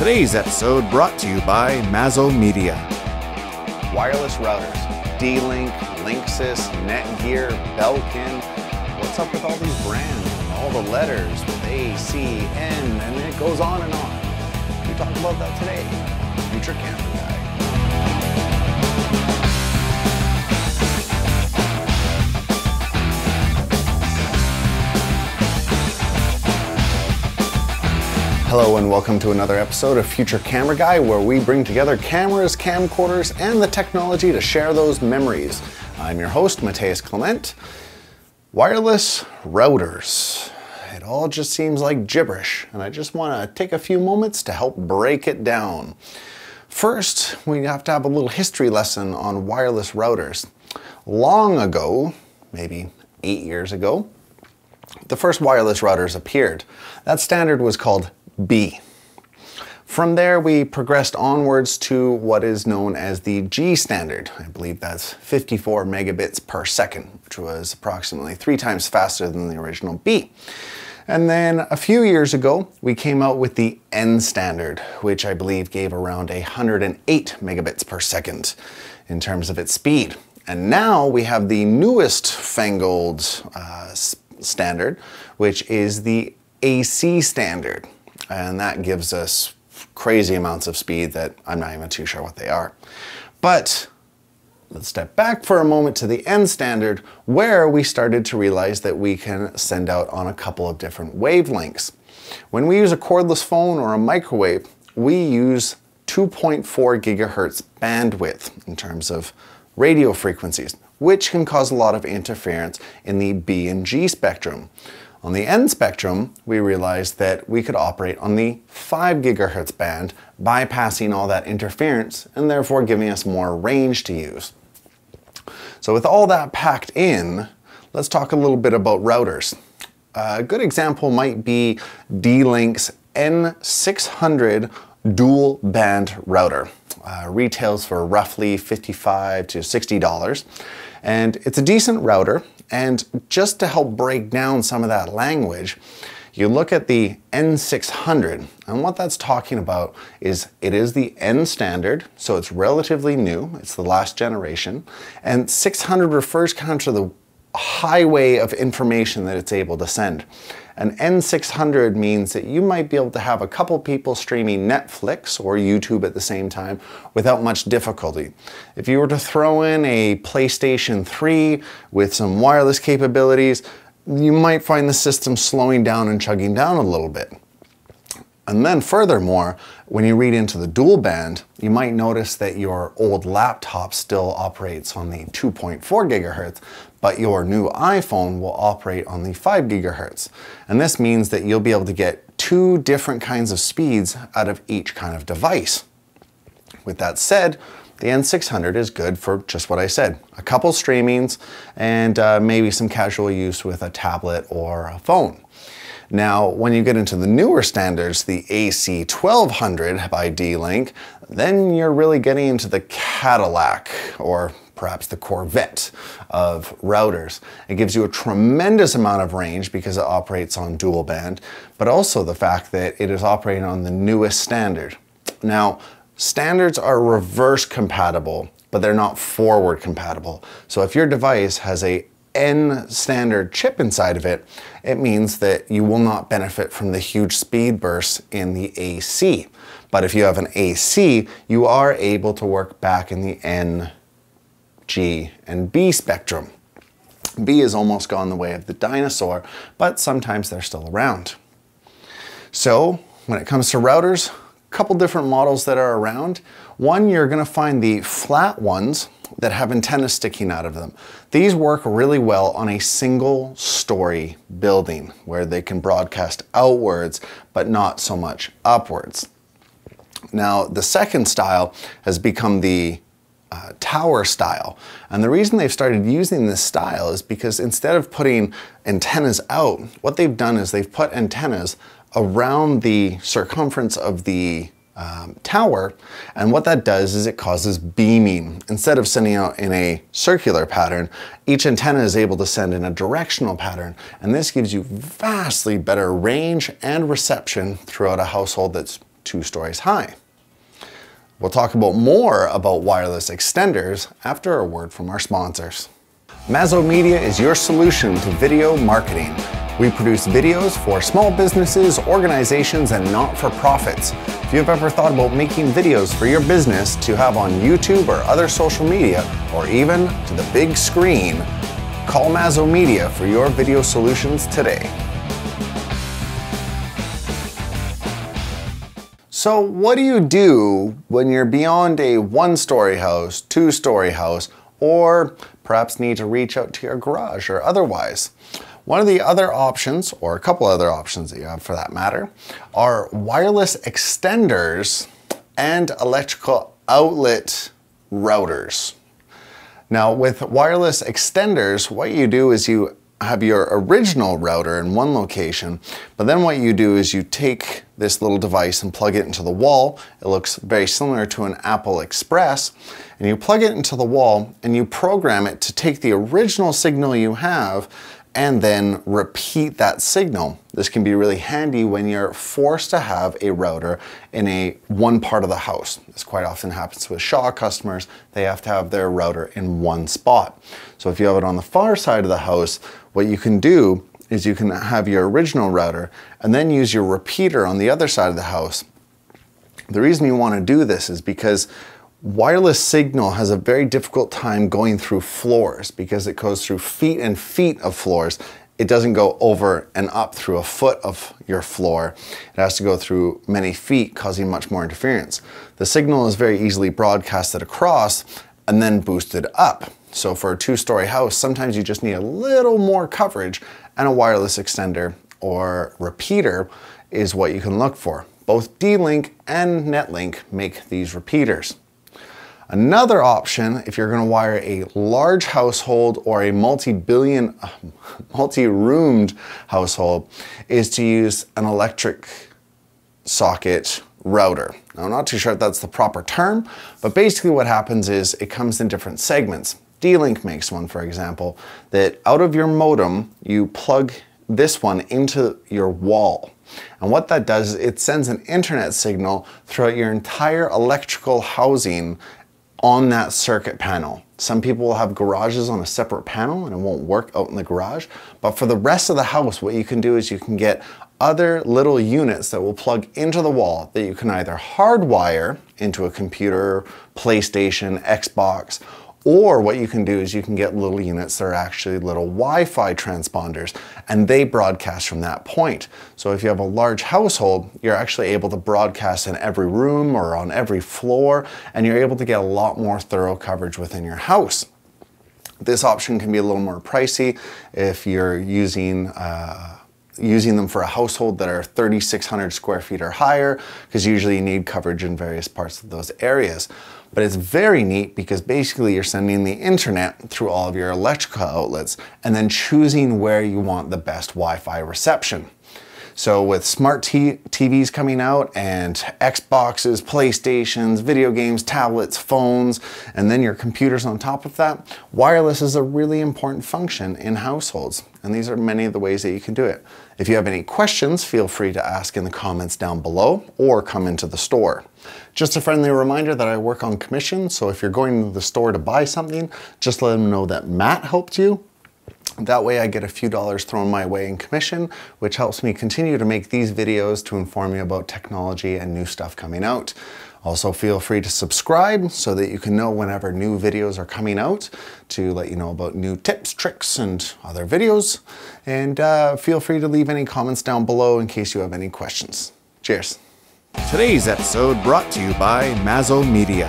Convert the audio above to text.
Today's episode brought to you by Mazo Media. Wireless routers, D-Link, Linksys, Netgear, Belkin. What's up with all these brands and all the letters with A, C, N, and it goes on and on. We talk about that today on Future Camera Guy. Hello and welcome to another episode of Future Camera Guy, where we bring together cameras, camcorders, and the technology to share those memories. I'm your host, Mateus Clement. Wireless routers. It all just seems like gibberish, and I just want to take a few moments to help break it down. First, we have to have a little history lesson on wireless routers. Long ago, maybe 8 years ago, the first wireless routers appeared. That standard was called B. From there, we progressed onwards to what is known as the G standard. I believe that's 54 megabits per second, which was approximately 3 times faster than the original B. And then a few years ago, we came out with the N standard, which I believe gave around 108 megabits per second in terms of its speed. And now we have the newest fangled standard, which is the AC standard. And that gives us crazy amounts of speed that I'm not even too sure what they are. But let's step back for a moment to the N standard, where we started to realize that we can send out on a couple of different wavelengths. When we use a cordless phone or a microwave, we use 2.4 gigahertz bandwidth in terms of radio frequencies, which can cause a lot of interference in the B and G spectrum. On the N spectrum, we realized that we could operate on the 5 gigahertz band, bypassing all that interference and therefore giving us more range to use. So with all that packed in, let's talk a little bit about routers. A good example might be D-Link's N600 dual band router. Retails for roughly $55 to $60. And it's a decent router. And just to help break down some of that language, you look at the N600, and what that's talking about is it is the N standard, so it's relatively new, it's the last generation, and 600 refers kind of to the highway of information that it's able to send. An N600 means that you might be able to have a couple people streaming Netflix or YouTube at the same time without much difficulty. If you were to throw in a PlayStation 3 with some wireless capabilities, you might find the system slowing down and chugging down a little bit. And then furthermore, when you read into the dual band, you might notice that your old laptop still operates on the 2.4 gigahertz, but your new iPhone will operate on the 5 gigahertz. And this means that you'll be able to get 2 different kinds of speeds out of each kind of device. With that said, the N600 is good for just what I said, a couple streamings and maybe some casual use with a tablet or a phone. Now, when you get into the newer standards, the AC1200 by D-Link, then you're really getting into the Cadillac, or perhaps the Corvette of routers. It gives you a tremendous amount of range because it operates on dual band, but also the fact that it is operating on the newest standard. Now, standards are reverse compatible, but they're not forward compatible. So if your device has a N standard chip inside of it, it means that you will not benefit from the huge speed bursts in the AC. But if you have an AC, you are able to work back in the N, G, and B spectrum. B has almost gone the way of the dinosaur, but sometimes they're still around. So when it comes to routers, a couple different models that are around. One, you're going to find the flat ones that have antennas sticking out of them. These work really well on a single story building where they can broadcast outwards, but not so much upwards. Now, the second style has become the tower style. And the reason they've started using this style is because instead of putting antennas out, what they've done is they've put antennas around the circumference of the tower, and what that does is it causes beaming. Instead of sending out in a circular pattern, each antenna is able to send in a directional pattern, and this gives you vastly better range and reception throughout a household that's 2 stories high. We'll talk more about wireless extenders after a word from our sponsors. Mazo Media is your solution to video marketing. We produce videos for small businesses, organizations, and not-for-profits. If you've ever thought about making videos for your business to have on YouTube or other social media, or even to the big screen, call Mazo Media for your video solutions today. So what do you do when you're beyond a 1-story house, 2-story house, or perhaps need to reach out to your garage or otherwise? One of the other options, or a couple other options that you have for that matter, are wireless extenders and electrical outlet routers. Now with wireless extenders, what you do is you have your original router in one location, but then what you do is you take this little device and plug it into the wall. It looks very similar to an Apple Express, and you plug it into the wall and you program it to take the original signal you have and then repeat that signal. This can be really handy when you're forced to have a router in one part of the house. This quite often happens with Shaw customers. They have to have their router in one spot. So if you have it on the far side of the house, what you can do is you can have your original router and then use your repeater on the other side of the house. The reason you want to do this is because wireless signal has a very difficult time going through floors because it goes through feet and feet of floors. It doesn't go over and up through a foot of your floor. It has to go through many feet, causing much more interference. The signal is very easily broadcasted across and then boosted up. So for a 2-story house, sometimes you just need a little more coverage, and a wireless extender or repeater is what you can look for. Both D-Link and NetLink make these repeaters. Another option, if you're going to wire a large household or a multi-roomed household, is to use an electric socket router. Now, I'm not too sure if that's the proper term, but basically what happens is it comes in different segments. D-Link makes one, for example, that out of your modem, you plug this one into your wall. And what that does is it sends an internet signal throughout your entire electrical housing on that circuit panel. Some people will have garages on a separate panel and it won't work out in the garage. But for the rest of the house, what you can do is you can get other little units that will plug into the wall that you can either hardwire into a computer, PlayStation, Xbox, or what you can do is you can get little units that are actually little Wi-Fi transponders, and they broadcast from that point. So if you have a large household, you're actually able to broadcast in every room or on every floor, and you're able to get a lot more thorough coverage within your house. This option can be a little more pricey if you're using them for a household that are 3,600 square feet or higher, because usually you need coverage in various parts of those areas. But it's very neat because basically you're sending the internet through all of your electrical outlets and then choosing where you want the best Wi-Fi reception. So with smart TVs coming out and Xboxes, PlayStations, video games, tablets, phones, and then your computers on top of that, wireless is a really important function in households. And these are many of the ways that you can do it. If you have any questions, feel free to ask in the comments down below or come into the store. Just a friendly reminder that I work on commission, so if you're going to the store to buy something, just let them know that Matt helped you. That way I get a few dollars thrown my way in commission, which helps me continue to make these videos to inform you about technology and new stuff coming out. Also feel free to subscribe so that you can know whenever new videos are coming out, to let you know about new tips, tricks, and other videos. And feel free to leave any comments down below in case you have any questions. Cheers. Today's episode brought to you by Mazo Media.